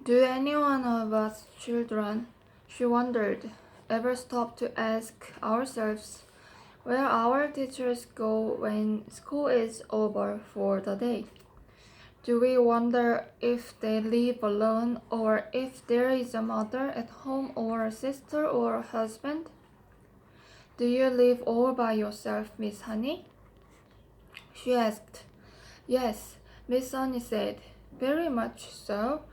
Do any one of us children, she wondered, ever stop to ask ourselves where our teachers go when school is over for the day? Do we wonder if they live alone or if there is a mother at home or a sister or a husband? Do you live all by yourself, Miss Honey? She asked. Yes, Miss Honey said. Very much so.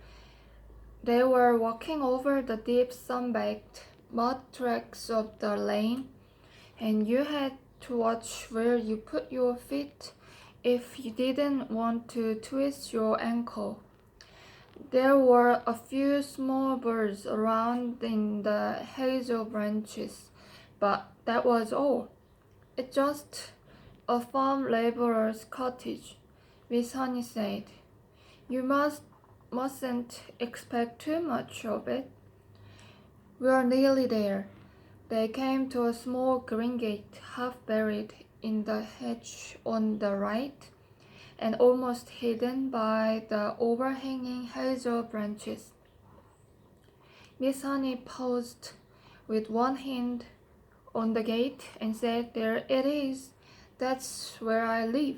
They were walking over the deep sun-baked mud tracks of the lane, and you had to watch where you put your feet if you didn't want to twist your ankle. There were a few small birds around in the hazel branches, but that was all. It's just a farm laborer's cottage, Miss Honey said. You mustn't expect too much of it. We're nearly there. They came to a small green gate half buried in the hedge on the right and almost hidden by the overhanging hazel branches. Miss Honey paused with one hand on the gate and said, There it is. That's where I live.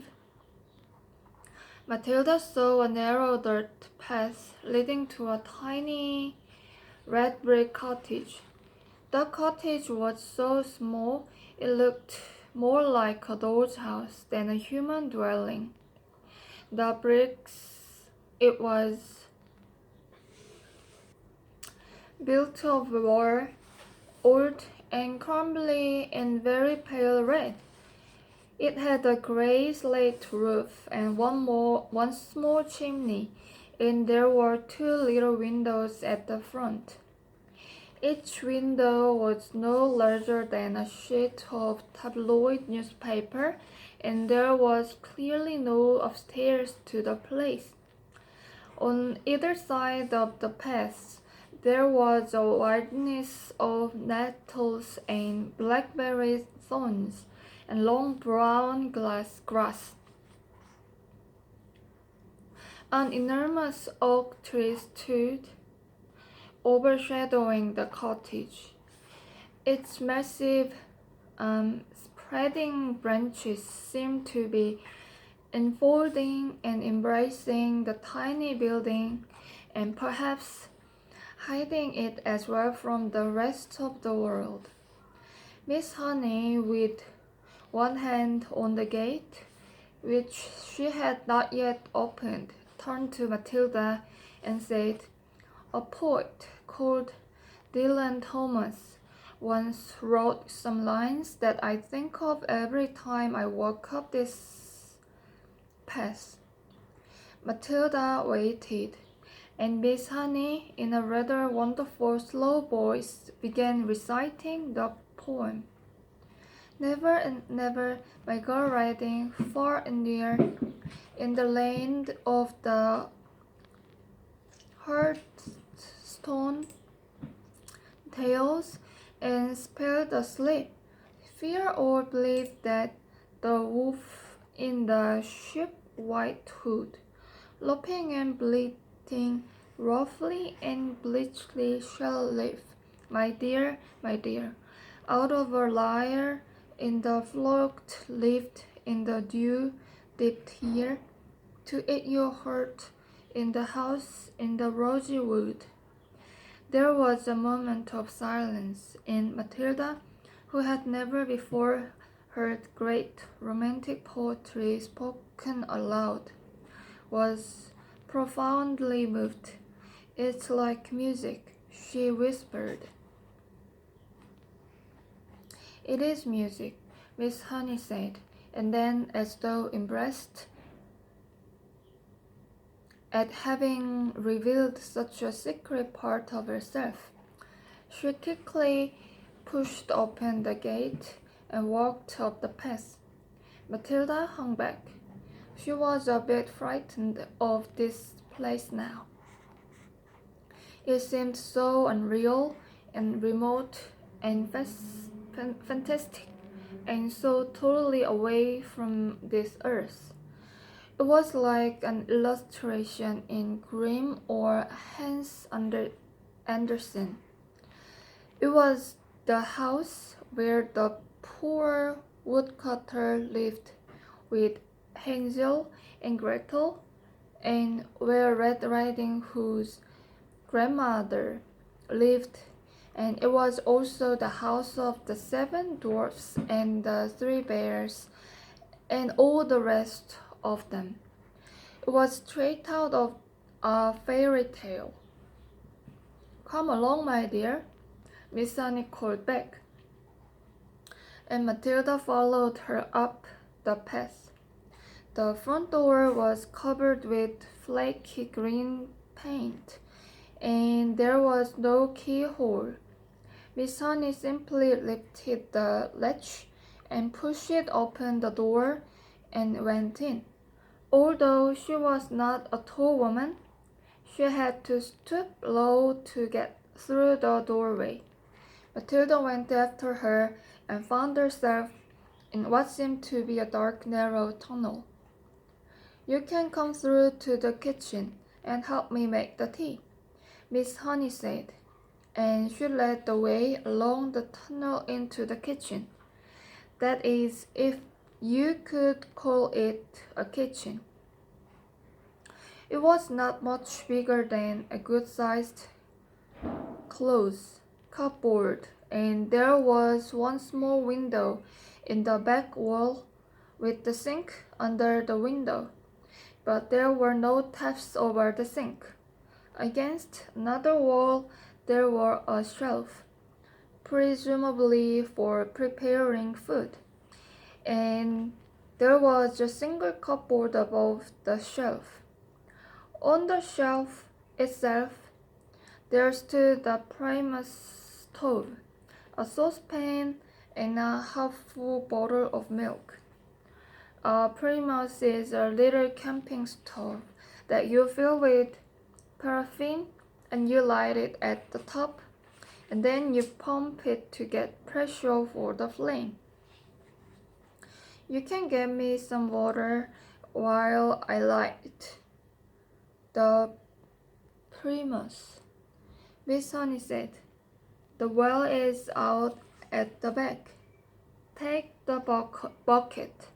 Matilda saw a narrow dirt path leading to a tiny red brick cottage. The cottage was so small it looked more like a doll's house than a human dwelling. The bricks it was built of were old and crumbly and very pale red. It had a gray slate roof and one small chimney, and there were two little windows at the front. Each window was no larger than a sheet of tabloid newspaper, and there was clearly no upstairs to the place. On either side of the path, there was a wilderness of nettles and blackberry thorns and long brown grass. An enormous oak tree stood, overshadowing the cottage. Its massive, spreading branches seemed to be enfolding and embracing the tiny building and perhaps hiding it as well from the rest of the world. Miss Honey, with one hand on the gate, which she had not yet opened, turned to Matilda and said, A poet called Dylan Thomas once wrote some lines that I think of every time I walk up this path. Matilda waited, and Miss Honey, in a rather wonderful slow voice, began reciting the poem. Never and never, my girl riding far and near, in the land of the Hearthstone tales, and spared asleep, fear or believe that the wolf in the sheep-white hood, loping and bleating roughly and bleachly, shall live, my dear, out of a lyre in the flocked lived in the dew-dipped here, to eat your heart in the house in the rosy wood. There was a moment of silence, and Matilda, who had never before heard great romantic poetry spoken aloud, was profoundly moved. It's like music, she whispered. It is music, Miss Honey said, and then, as though impressed at having revealed such a secret part of herself, she quickly pushed open the gate and walked up the path. Matilda hung back. She was a bit frightened of this place now. It seemed so unreal and remote and fantastic, and so totally away from this earth. It was like an illustration in Grimm or Andersen. It was the house where the poor woodcutter lived with Hansel and Gretel, and where Red Riding Hood's grandmother lived, and it was also the house of the 7 dwarfs and the 3 bears and all the rest of them. It was straight out of a fairy tale. "Come along, my dear," Miss Sunny called back, and Matilda followed her up the path. The front door was covered with flaky green paint, and there was no keyhole. Miss Sunny simply lifted the latch and pushed open the door and went in. Although she was not a tall woman, she had to stoop low to get through the doorway. Matilda went after her and found herself in what seemed to be a dark, narrow tunnel. "You can come through to the kitchen and help me make the tea," Miss Honey said, and she led the way along the tunnel into the kitchen. That is, if you could call it a kitchen. It was not much bigger than a good-sized clothes cupboard, and there was one small window in the back wall with the sink under the window, but there were no taps over the sink. Against another wall there was a shelf, presumably for preparing food, and there was a single cupboard above the shelf. On the shelf itself there stood a Primus stove, a saucepan, and a half-full bottle of milk. A Primus is a little camping stove that you fill with paraffin and you light it at the top, and then you pump it to get pressure for the flame. "You can get me some water while I light the Primus," Miss Honey said. "The well is out at the back. Take the bucket.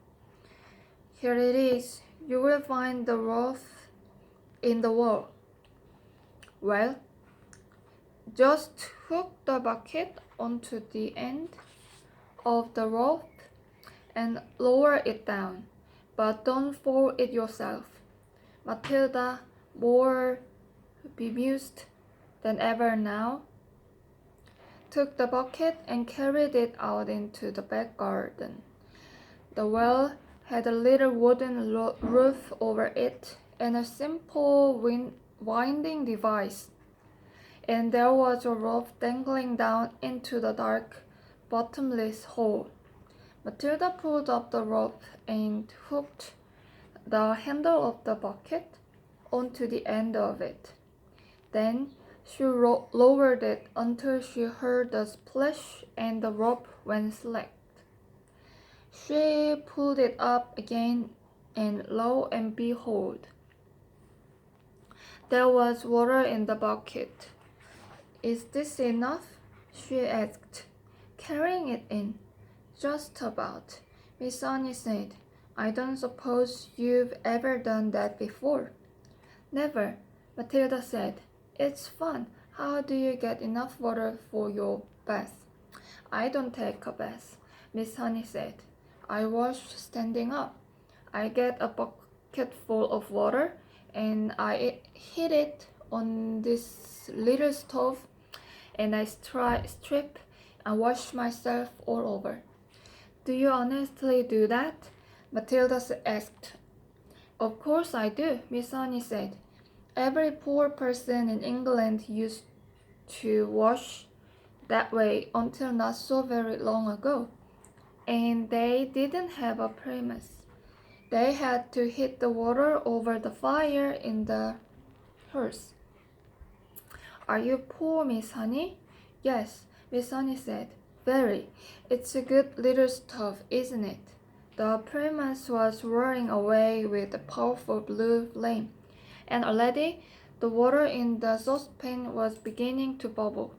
Here it is. You will find the rope in the wall." "Well, just hook the bucket onto the end of the rope and lower it down, but don't fall it yourself." Matilda, more bemused than ever now, took the bucket and carried it out into the back garden. The well had a little wooden roof over it and a simple winding device, and there was a rope dangling down into the dark, bottomless hole. Matilda pulled up the rope and hooked the handle of the bucket onto the end of it. Then she lowered it until she heard a splash and the rope went slack. She pulled it up again, and lo and behold, there was water in the bucket. "Is this enough?" she asked, carrying it in. "Just about," Miss Honey said. "I don't suppose you've ever done that before." "Never," Matilda said. "It's fun. How do you get enough water for your bath?" "I don't take a bath," Miss Honey said. "I wash standing up. I get a bucket full of water and I heat it on this little stove, and I strip and wash myself all over." "Do you honestly do that?" Matilda asked. "Of course I do," Miss Honey said. "Every poor person in England used to wash that way until not so very long ago, and they didn't have a Primus. They had to heat the water over the fire in the hearth." "Are you poor, Miss Honey?" "Yes," Miss Honey said. "Very. It's a good little stove, isn't it?" The primus was roaring away with a powerful blue flame, and already the water in the saucepan was beginning to bubble.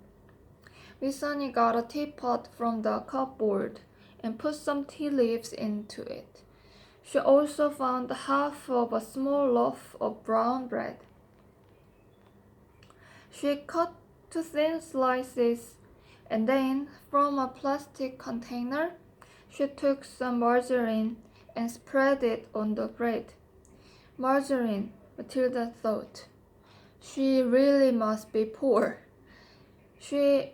Miss Sunny got a teapot from the cupboard and put some tea leaves into it. She also found half of a small loaf of brown bread. She cut to thin slices, and then, from a plastic container, she took some margarine and spread it on the bread. Margarine, Matilda thought. She really must be poor.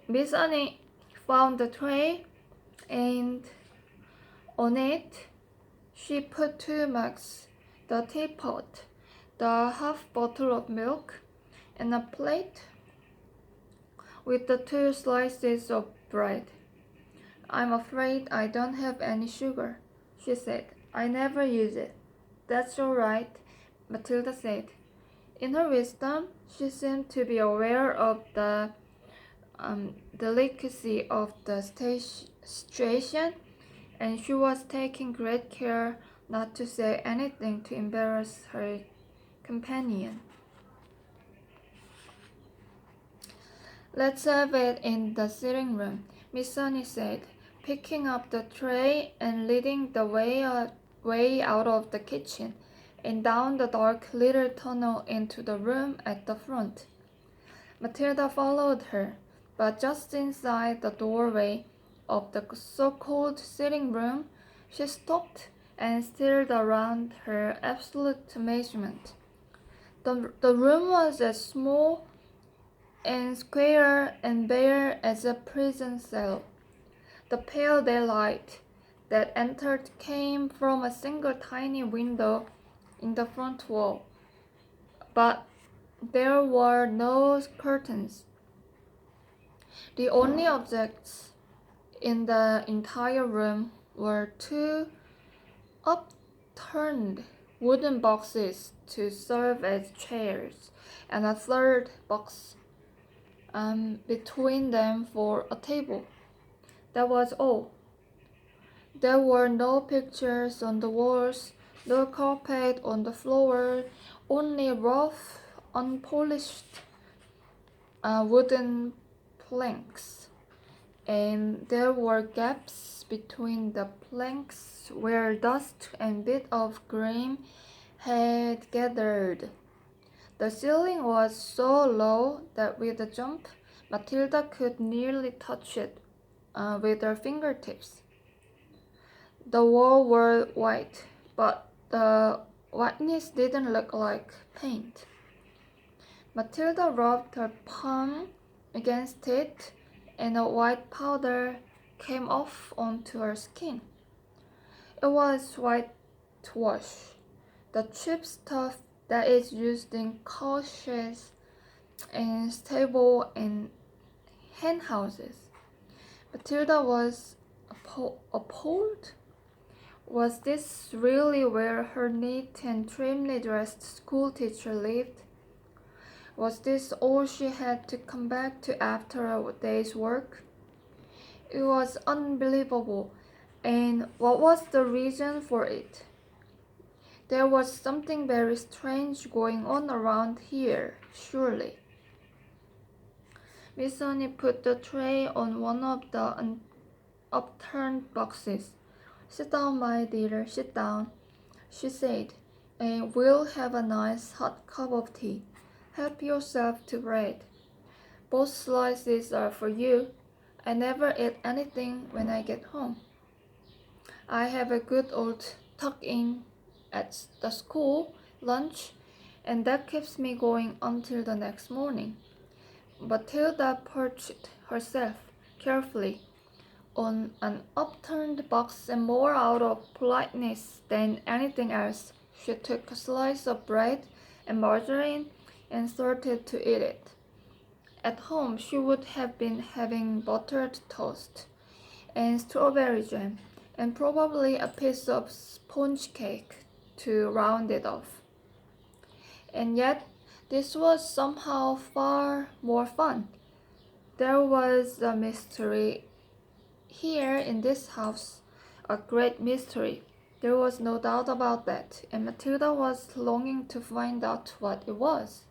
Miss Annie found the tray, and on it, she put 2 mugs, the teapot, the half bottle of milk, and a plate with the 2 slices of bread. I'm afraid I don't have any sugar, she said. I never use it. That's all right, Matilda said. In her wisdom, she seemed to be aware of the delicacy of the situation, and she was taking great care not to say anything to embarrass her companion. Let's have it in the sitting room, Miss Sunny said, picking up the tray and leading the way out of the kitchen and down the dark little tunnel into the room at the front. Matilda followed her, but just inside the doorway of the so-called sitting room, she stopped and stared around her absolute amazement. The room was as small and square and bare as a prison cell. The pale daylight that entered came from a single tiny window in the front wall, but there were no curtains. The only objects in the entire room were 2 upturned wooden boxes to serve as chairs, and a third box between them for a table. That was all. There were no pictures on the walls, no carpet on the floor, only rough, unpolished wooden planks. And there were gaps between the planks where dust and bits of grime had gathered. The ceiling was so low that with a jump, Matilda could nearly touch it with her fingertips. The walls were white, but the whiteness didn't look like paint. Matilda rubbed her palm against it, and a white powder came off onto her skin. It was whitewash, the cheap stuff that is used in coaches and stable and hen houses. Matilda was appalled. Was this really where her neat and trimly dressed schoolteacher lived? Was this all she had to come back to after a day's work? It was unbelievable, and what was the reason for it? There was something very strange going on around here, surely. Miss Sunny put the tray on one of the upturned boxes. Sit down, my dear, sit down, she said, and we'll have a nice hot cup of tea. Help yourself to bread. Both slices are for you. I never eat anything when I get home. I have a good old tuck-in at the school lunch, and that keeps me going until the next morning. Matilda perched herself carefully on an upturned box, and more out of politeness than anything else, she took a slice of bread and margarine and started to eat it. At home, she would have been having buttered toast and strawberry jam, and probably a piece of sponge cake to round it off. And yet, this was somehow far more fun. There was a mystery here in this house, a great mystery. There was no doubt about that, and Matilda was longing to find out what it was.